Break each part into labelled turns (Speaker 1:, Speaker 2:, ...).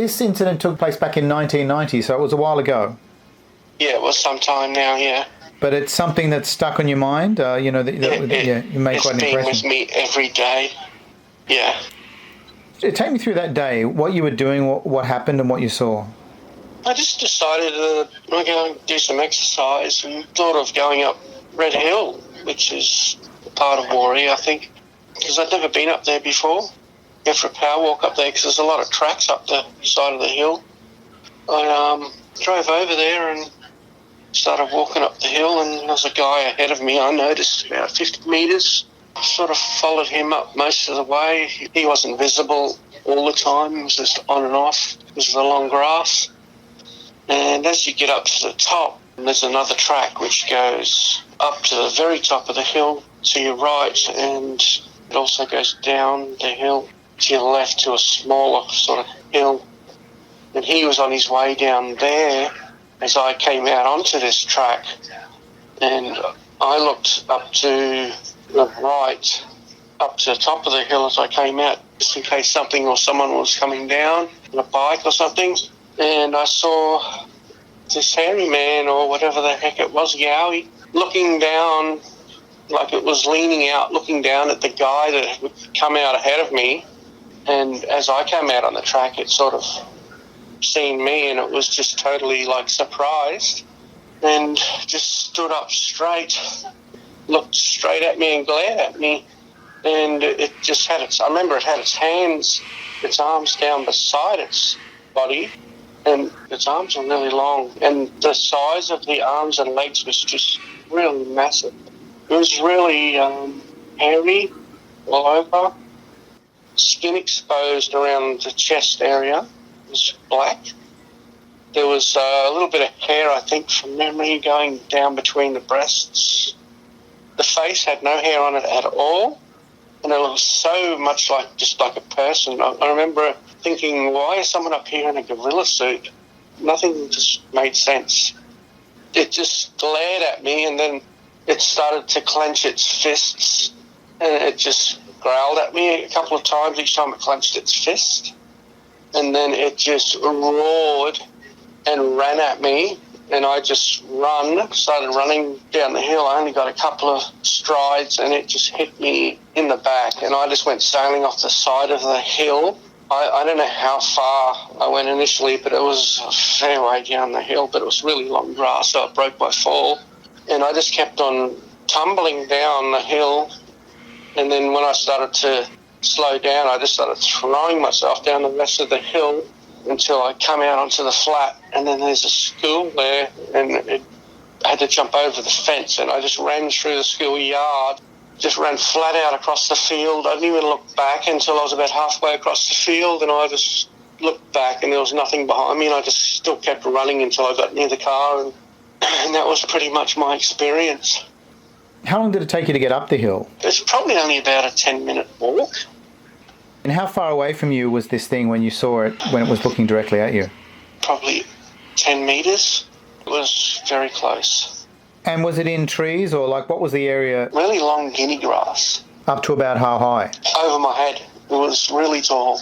Speaker 1: this incident took place back in 1990, so it was a while ago.
Speaker 2: Yeah, it was some time now, yeah.
Speaker 1: But it's something that's stuck on your mind? You made quite an impression.
Speaker 2: It's been with me every day, yeah.
Speaker 1: Take me through that day, what you were doing, what happened and what you saw.
Speaker 2: I just decided to go and do some exercise and thought of going up Red Hill, which is part of Woree, I think, because I'd never been up there before. Go for a power walk up there because there's a lot of tracks up the side of the hill. I drove over there and started walking up the hill, and there was a guy ahead of me. I noticed about 50 metres. I sort of followed him up most of the way. He wasn't visible all the time. It was just on and off because of the long grass. And as you get up to the top, there's another track which goes up to the very top of the hill to your right, and it also goes down the hill to your left to a smaller sort of hill. And he was on his way down there as I came out onto this track, and I looked up to the right, up to the top of the hill as I came out, just in case something or someone was coming down on a bike or something. And I saw this hairy man, or whatever the heck it was, Yowie, looking down, like it was leaning out, looking down at the guy that had come out ahead of me. And as I came out on the track, it sort of seen me, and it was just totally like surprised, and just stood up straight, looked straight at me and glared at me. And it just had I remember it had its arms down beside its body, and its arms were really long, and the size of the arms and legs was just really massive. It was really hairy all over, skin exposed around the chest area. It was black. There was a little bit of hair, I think, from memory, going down between the breasts. The face had no hair on it at all, and it was so much just like a person. I remember thinking, why is someone up here in a gorilla suit? Nothing just made sense. It just glared at me, and then it started to clench its fists, and it just growled at me a couple of times each time it clenched its fist. And then it just roared and ran at me, and I just started running down the hill. I only got a couple of strides, and it just hit me in the back, and I just went sailing off the side of the hill. I don't know how far I went initially, but it was a fair way down the hill, but it was really long grass, so it broke my fall. And I just kept on tumbling down the hill, and then when I started to slow down, I just started throwing myself down the rest of the hill until I come out onto the flat, and then there's a school there, and I had to jump over the fence, and I just ran through the schoolyard, just ran flat out across the field. I didn't even look back until I was about halfway across the field, and I just looked back and there was nothing behind me, and I just still kept running until I got near the car, and that was pretty much my experience.
Speaker 1: How long did it take you to get up the hill?
Speaker 2: It's probably only about a 10-minute walk.
Speaker 1: And how far away from you was this thing when you saw it, when it was looking directly at you?
Speaker 2: Probably 10 metres. It was very close.
Speaker 1: And was it in trees, or what was the area?
Speaker 2: Really long guinea grass.
Speaker 1: Up to about how high?
Speaker 2: Over my head. It was really tall.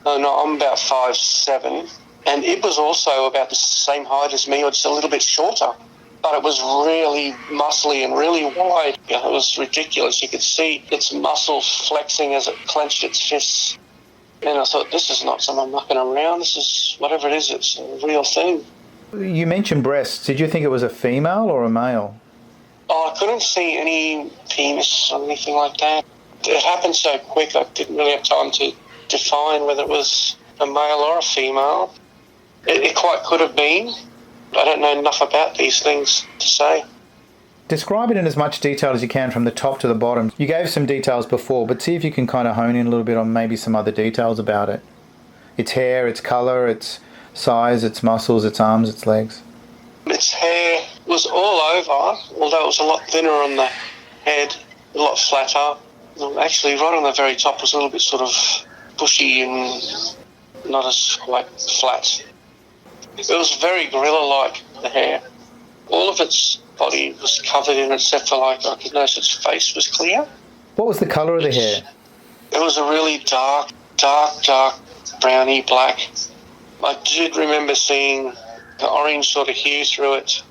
Speaker 2: No, I'm about 5'7", and it was also about the same height as me, or just a little bit shorter. But it was really muscly and really wide. It was ridiculous. You could see its muscles flexing as it clenched its fists. And I thought, this is not someone mucking around. This is, whatever it is, it's a real thing.
Speaker 1: You mentioned breasts. Did you think it was a female or a male?
Speaker 2: Oh, I couldn't see any penis or anything like that. It happened so quick, I didn't really have time to define whether it was a male or a female. It quite could have been. I don't know enough about these things to say.
Speaker 1: Describe it in as much detail as you can from the top to the bottom. You gave some details before, but see if you can kind of hone in a little bit on maybe some other details about it. Its hair, its colour, its size, its muscles, its arms, its legs.
Speaker 2: Its hair was all over, although it was a lot thinner on the head, a lot flatter. Actually, right on the very top was a little bit sort of bushy and not as quite flat. It was very gorilla-like, the hair. All of its body was covered in, except for I could notice its face was clear.
Speaker 1: What was the colour of the hair?
Speaker 2: It was a really dark browny black. I did remember seeing the orange sort of hue through it.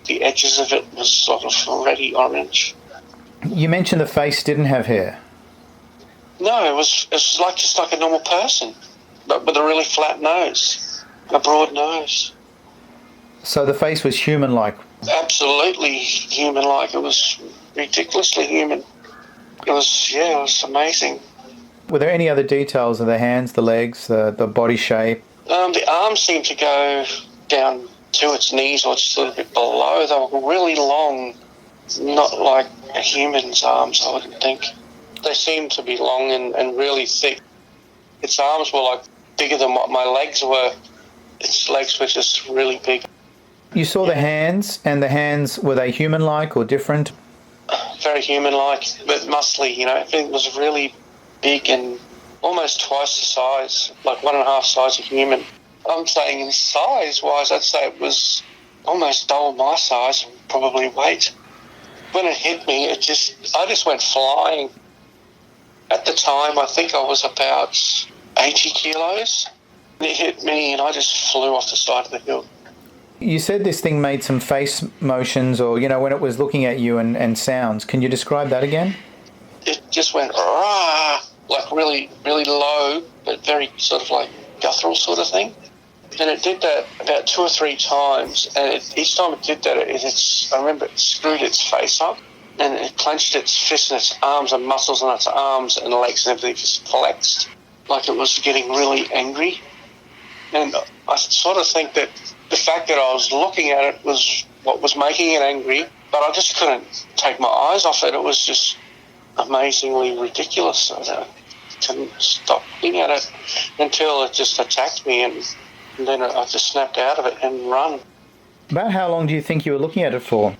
Speaker 2: The edges of it was sort of already orange.
Speaker 1: You mentioned the face didn't have hair.
Speaker 2: No, it was like just like a normal person, but with a really flat nose, a broad nose.
Speaker 1: So the face was human-like.
Speaker 2: Absolutely human-like. It was ridiculously human. It was amazing.
Speaker 1: Were there any other details of the hands, the legs, the body shape?
Speaker 2: The arms seemed to go down to its knees or just a little bit below. They were really long, not like a human's arms, I wouldn't think. They seemed to be long and really thick. Its arms were like bigger than what my legs were. Its legs were just really big.
Speaker 1: You saw the hands, and the hands, were they human-like or different?
Speaker 2: Very human-like, but muscly, you know. Everything was really big and almost twice the size, like 1.5 size of human. I'm saying in size-wise, I'd say it was almost double my size and probably weight. When it hit me, I just went flying. At the time, I think I was about 80 kilos. It hit me and I just flew off the side of the hill.
Speaker 1: You said this thing made some face motions or, when it was looking at you and sounds. Can you describe that again?
Speaker 2: It just went, rah, like really, really low, but very sort of like guttural sort of thing. And it did that about 2 or 3 times. And each time it did that, I remember it screwed its face up and it clenched its fists and its arms and muscles on its arms and legs and everything just flexed like it was getting really angry. And I sort of think that the fact that I was looking at it was what was making it angry, but I just couldn't take my eyes off it. It was just amazingly ridiculous. I couldn't stop looking at it until it just attacked me, and then I just snapped out of it and run.
Speaker 1: About how long do you think you were looking at it for?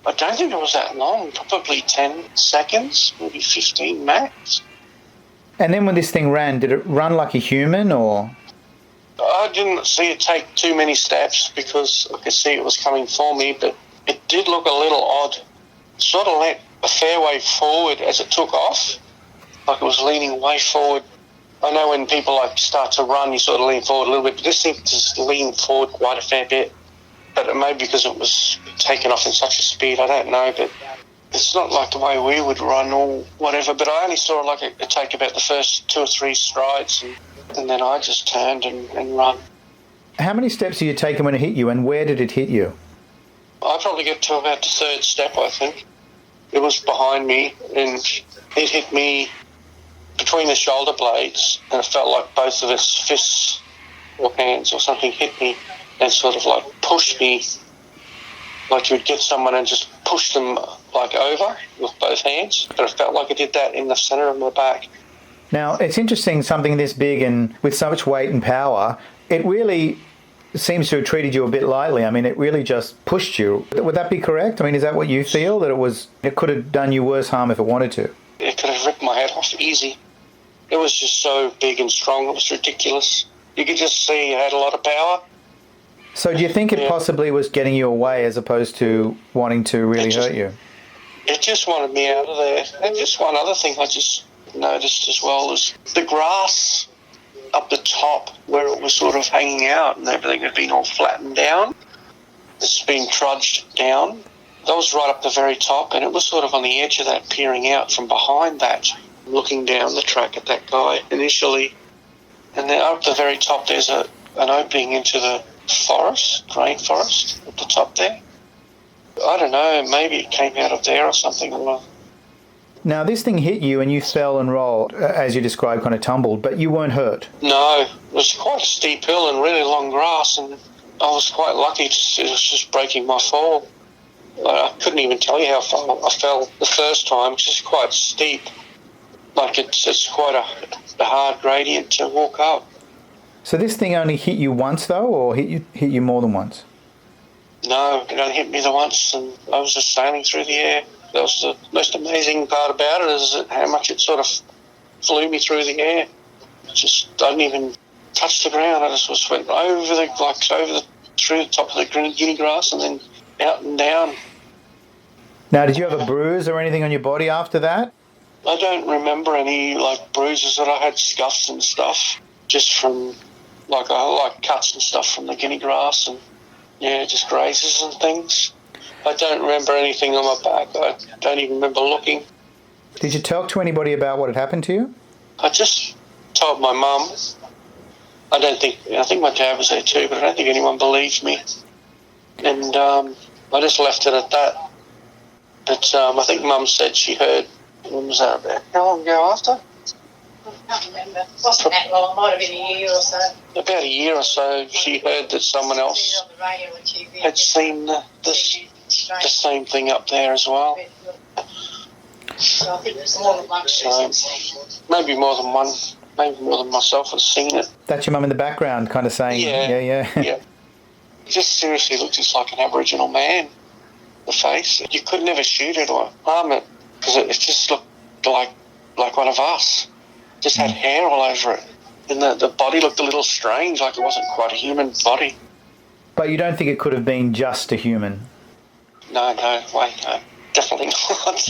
Speaker 2: I don't think it was that long, probably 10 seconds, maybe 15 max.
Speaker 1: And then when this thing ran, did it run like a human or...?
Speaker 2: I didn't see it take too many steps because I could see it was coming for me, but it did look a little odd. It sort of went a fair way forward as it took off, like it was leaning way forward. I know when people start to run, you sort of lean forward a little bit, but this seemed to lean forward quite a fair bit. But it may be because it was taken off in such a speed, I don't know, but it's not like the way we would run or whatever, but I only saw it take about the first 2 or 3 strides, and then I just turned and run.
Speaker 1: How many steps had you taken when it hit you, and where did it hit you?
Speaker 2: I probably get to about the 3rd step, I think. It was behind me, and it hit me between the shoulder blades, and it felt like both of its fists or hands or something hit me and sort of like pushed me, like you would get someone and just push them like over with both hands, but it felt like it did that in the centre of my back.
Speaker 1: Now, it's interesting, something this big and with so much weight and power, it really seems to have treated you a bit lightly. I mean, it really just pushed you. Would that be correct? I mean, is that what you feel, that it could have done you worse harm if it wanted to?
Speaker 2: It could have ripped my head off easy. It was just so big and strong, it was ridiculous. You could just see it had a lot of power.
Speaker 1: So do you think it possibly was getting you away as opposed to wanting to really hurt you?
Speaker 2: It just wanted me out of there. And just one other thing I just noticed as well is the grass up the top where it was sort of hanging out and everything had been all flattened down. It's been trudged down. That was right up the very top, and it was sort of on the edge of that, peering out from behind that, looking down the track at that guy initially. And then up the very top there's an opening into the forest, rainforest at the top there. I don't know, maybe it came out of there or something.
Speaker 1: Now, this thing hit you and you fell and rolled, as you described, kind of tumbled, but you weren't hurt?
Speaker 2: No, it was quite a steep hill and really long grass, and I was quite lucky. It was just breaking my fall. I couldn't even tell you how far I fell the first time. It's just quite steep. Like it's quite a hard gradient to walk up. So
Speaker 1: this thing only hit you once, though, or hit you more than once?
Speaker 2: No, it only hit me the once, and I was just sailing through the air. That was the most amazing part about it, is how much it sort of flew me through the air. I didn't even touch the ground. I just went through the top of the guinea grass and then out and down.
Speaker 1: Now, did you have a bruise or anything on your body after that?
Speaker 2: I don't remember any bruises that I had, scuffs and stuff, just from like cuts and stuff from the guinea grass, and just grazes and things. I don't remember anything on my back. I don't even remember looking.
Speaker 1: Did you talk to anybody about what had happened to you?
Speaker 2: I just told my mum. I think my dad was there too, but I don't think anyone believed me. And I just left it at that. But I think Mum said she heard, when was that about? How long ago after?
Speaker 3: I can't remember. It wasn't that long. It might have been a year or so.
Speaker 2: About a year or so, she heard that someone else had seen the same thing up there as well.
Speaker 3: So I think there's more than one person.
Speaker 2: Maybe more than one. Maybe more than myself has seen it.
Speaker 1: That's your mum in the background kind of saying, yeah.
Speaker 2: It just seriously looked just like an Aboriginal man, the face. You could never shoot it or harm it because it just looked like one of us. Just had hair all over it. And the body looked a little strange, like it wasn't quite a human body.
Speaker 1: But you don't think it could have been just a human?
Speaker 2: No, definitely not.